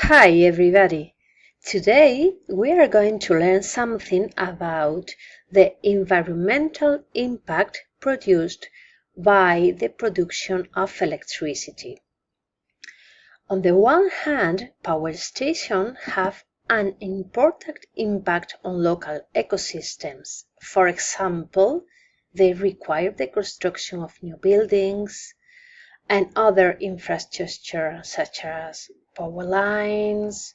Hi everybody! Today we are going to learn something about the environmental impact produced by the production of electricity. On the one hand, power stations have an important impact on local ecosystems. For example, they require the construction of new buildings and other infrastructure such as power lines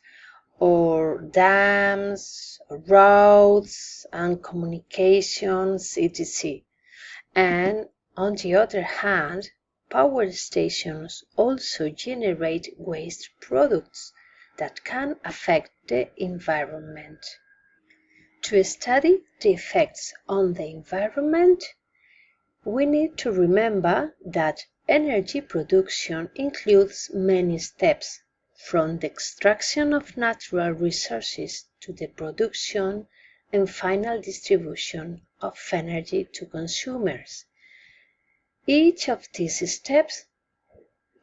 or dams, roads and communications, etc. And on the other hand, power stations also generate waste products that can affect the environment. To study the effects on the environment, we need to remember that energy production includes many steps, from the extraction of natural resources to the production and final distribution of energy to consumers. Each of these steps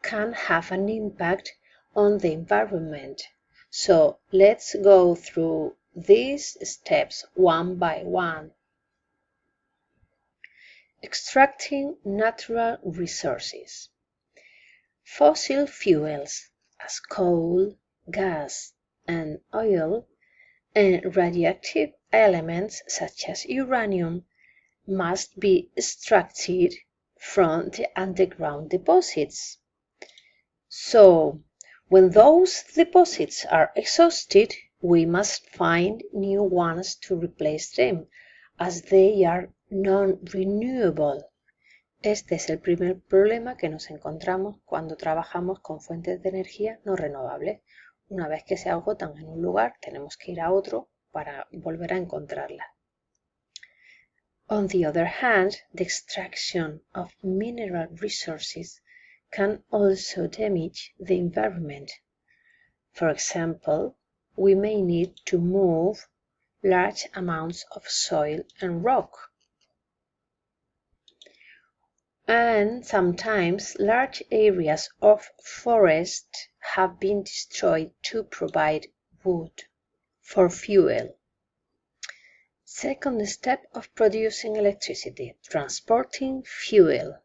can have an impact on the environment. So let's go through these steps one by one. Extracting natural resources. Fossil fuels as coal, gas, and oil, and radioactive elements such as uranium must be extracted from the underground deposits. So, when those deposits are exhausted, we must find new ones to replace them, as they are non-renewable. Este es el primer problema que nos encontramos cuando trabajamos con fuentes de energía no renovables. Una vez que se agotan en un lugar, tenemos que ir a otro para volver a encontrarlas. On the other hand, the extraction of mineral resources can also damage the environment. For example, we may need to move large amounts of soil and rock. And sometimes large areas of forest have been destroyed to provide wood for fuel. Second step of producing electricity, transporting fuel.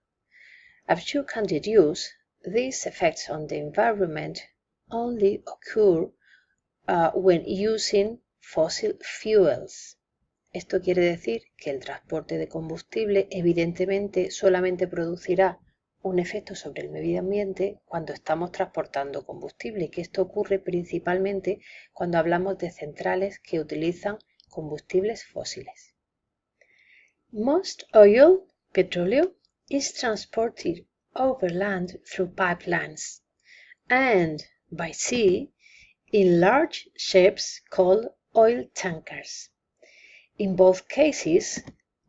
As you can deduce, these effects on the environment only occur when using fossil fuels. Esto quiere decir que el transporte de combustible evidentemente solamente producirá un efecto sobre el medio ambiente cuando estamos transportando combustible, que esto ocurre principalmente cuando hablamos de centrales que utilizan combustibles fósiles. Most oil, petróleo, is transported over land through pipelines and by sea in large ships called oil tankers. In both cases,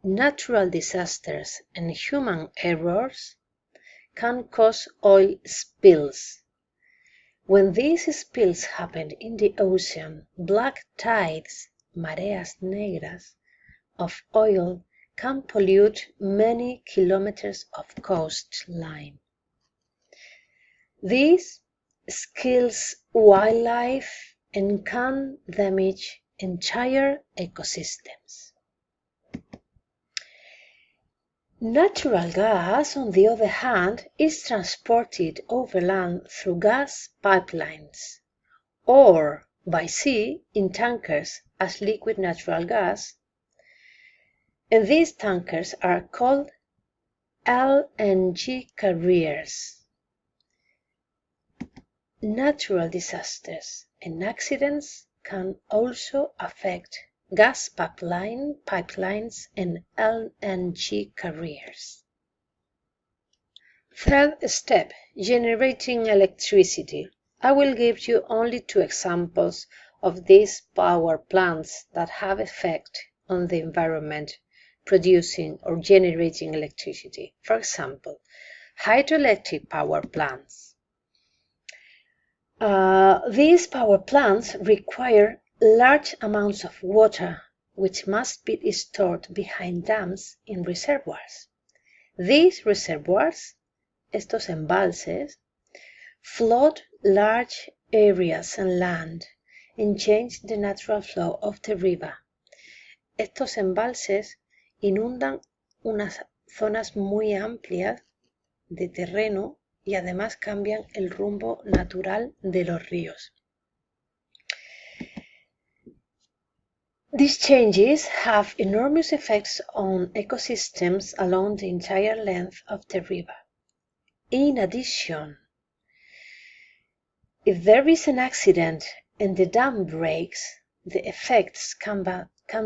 natural disasters and human errors can cause oil spills. When these spills happen in the ocean, black tides, mareas negras, of oil can pollute many kilometers of coastline. This kills wildlife and can damage entire ecosystems. Natural gas, on the other hand, is transported over land through gas pipelines or by sea in tankers as liquid natural gas, and these tankers are called LNG carriers. Natural disasters and accidents can also affect gas pipelines and LNG carriers. Third step, generating electricity. I will give you only 2 examples of these power plants that have effect on the environment, producing or generating electricity. For example, hydroelectric power plants. These power plants require large amounts of water, which must be stored behind dams in reservoirs. These reservoirs, estos embalses, float large areas and land and change the natural flow of the river. Estos embalses inundan unas zonas muy amplias de terreno y además cambian el rumbo natural de los ríos. These changes have enormous effects on ecosystems along the entire length of the river. In addition, if there is an accident and the dam breaks, the effects can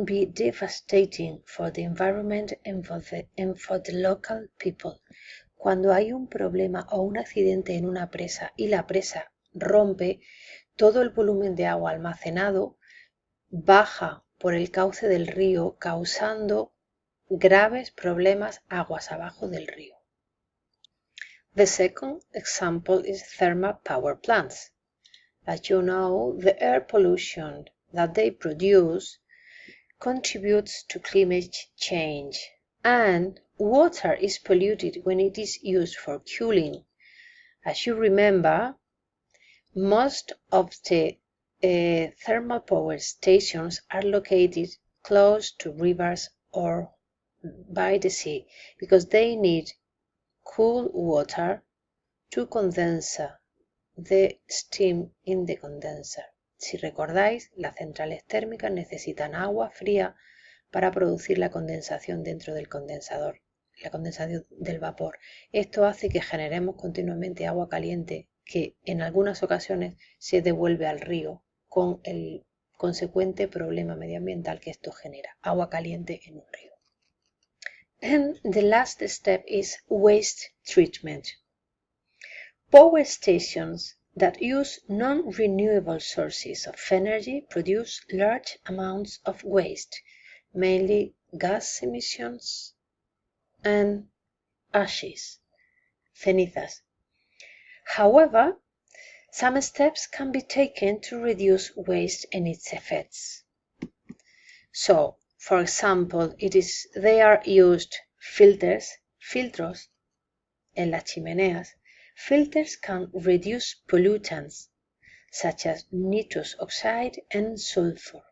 be devastating for the environment and for the local people. Cuando hay un problema o un accidente en una presa y la presa rompe, todo el volumen de agua almacenado baja por el cauce del río, causando graves problemas aguas abajo del río. The second example is thermal power plants. As you know, the air pollution that they produce contributes to climate change, and water is polluted when it is used for cooling. As you remember, most of the thermal power stations are located close to rivers or by the sea because they need cool water to condense the steam in the condenser. Si recordáis, las centrales térmicas necesitan agua fría para producir la condensación dentro del condensador, la condensación del vapor. Esto hace que generemos continuamente agua caliente que en algunas ocasiones se devuelve al río con el consecuente problema medioambiental que esto genera, agua caliente en un río. And the last step is waste treatment. Power stations that use non-renewable sources of energy produce large amounts of waste, mainly gas emissions and ashes, cenizas. However, some steps can be taken to reduce waste and its effects. So, for example, they are used filtros en las chimeneas. Filters can reduce pollutants such as nitrous oxide and sulfur.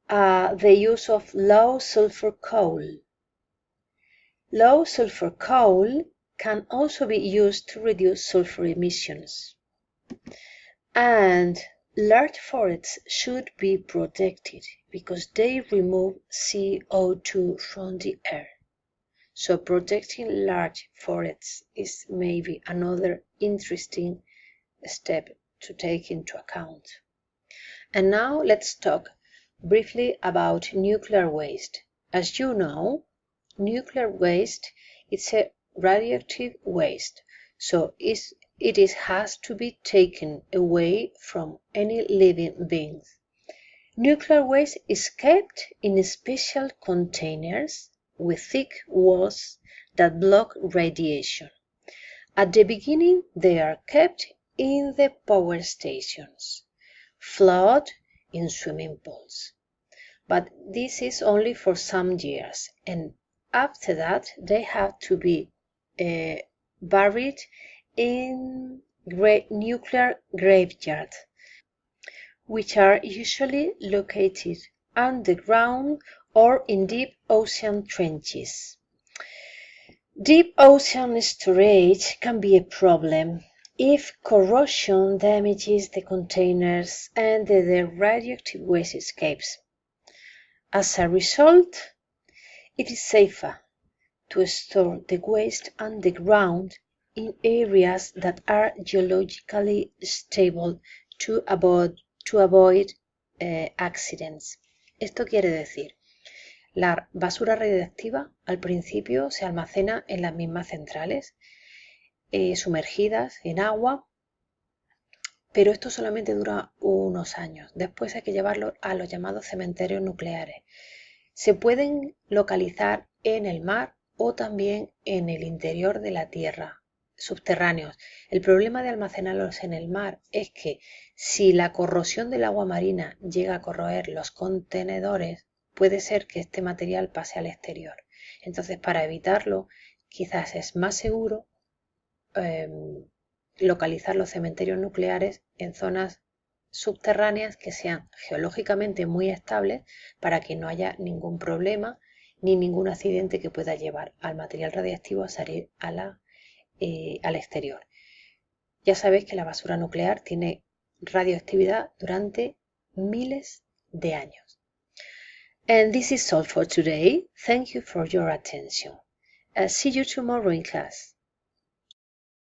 The use of low sulfur coal. Low sulfur coal can also be used to reduce sulfur emissions. And large forests should be protected because they remove CO2 from the air. So protecting large forests is maybe another interesting step to take into account. And now let's talk briefly about nuclear waste. As you know, nuclear waste is a radioactive waste, so it has to be taken away from any living beings. Nuclear waste is kept in special containers with thick walls that block radiation. At the beginning, they are kept in the power stations, float in swimming pools. But this is only for some years, and after that, they have to be buried in nuclear graveyards, which are usually located underground or in deep ocean trenches. Deep ocean storage can be a problem if corrosion damages the containers and the radioactive waste escapes. As a result, it is safer to store the waste underground in areas that are geologically stable to avoid accidents. Esto quiere decir, la basura radiactiva al principio se almacena en las mismas centrales, sumergidas en agua, pero esto solamente dura unos años. Después hay que llevarlo a los llamados cementerios nucleares. Se pueden localizar en el mar o también en el interior de la tierra, subterráneos. El problema de almacenarlos en el mar es que si la corrosión del agua marina llega a corroer los contenedores, puede ser que este material pase al exterior. Entonces, para evitarlo, quizás es más seguro localizar los cementerios nucleares en zonas subterráneas que sean geológicamente muy estables para que no haya ningún problema ni ningún accidente que pueda llevar al material radiactivo a salir al exterior. Ya sabéis que la basura nuclear tiene radioactividad durante miles de años. And this is all for today. Thank you for your attention. See you tomorrow in class.